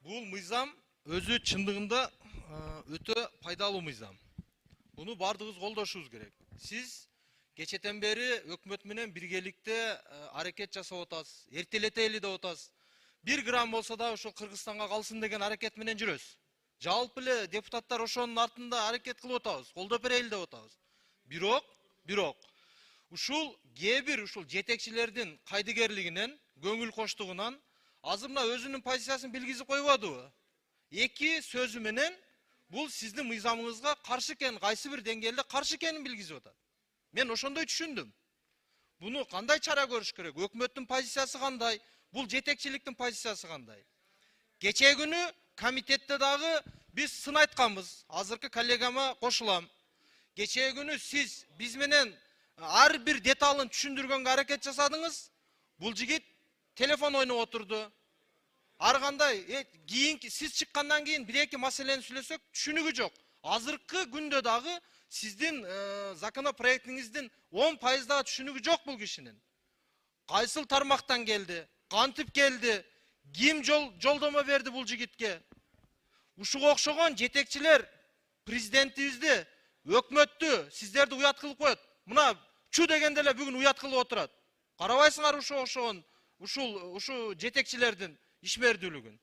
Бул мыйзам өзү чындыгында өтө пайдалуу мыйзам. Буну бардыгыбыз колдошубуз керек. Сиз кечетен бери өкмөт менен биргеликте аракет жасап атасыз, эртелетели деп атасыз. 1 грамм болсо да ошол Кыргызстанга калсын деген аракет менен жүрөсүз. Жалпы эле депутаттар ошонун артында аракет кылып атабыз, колдоп берели деп атабыз. Бирок ушул кээ бир ушул жетекчилердин кайдыгерлигинен, көңүл коштугунан азыр мына өзүнүн позициясын билгизип койбодубу? Эки сөзү менен бул сиздин мыйзамыңызга каршы экенин, кайсы бир деңгээлде каршы экенин билгизип атат. Мен ошондой түшүндүм. Буну кандай чара көрүш керек? Өкмөттүн позициясы кандай? Бул жетекчиликтин позициясы кандай? Кечээ күнү комитетте дагы биз сын айтканбыз. Азыркы коллегама кошулам. Кечээ күнү сиз биз менен ар бир деталын түшүндүргөнгө аракет жасадыңыз. Бул жигит телефон ойноп отурду. Ар кандай кийинки сиз чыккандан кийин бир-эки маселени сүйлөсөк түшүнүгү жок. Азыркы күндө дагы сиздин законопроектиңиздин 10% дагы түшүнүгү жок бул кишинин. Кайсыл тармактан келди? Кантип келди? Ким жолдомо берди бул жигитке? Ушуга окшогон жетекчилер президентибизди, өкмөттү, сиздерди уят кылып коет. Мына чу дегенде эле бүгүн уят кылып отурат. Карабайсыңар ушуга окшогон ушул жетекчилердин ишмердүүлүгүн.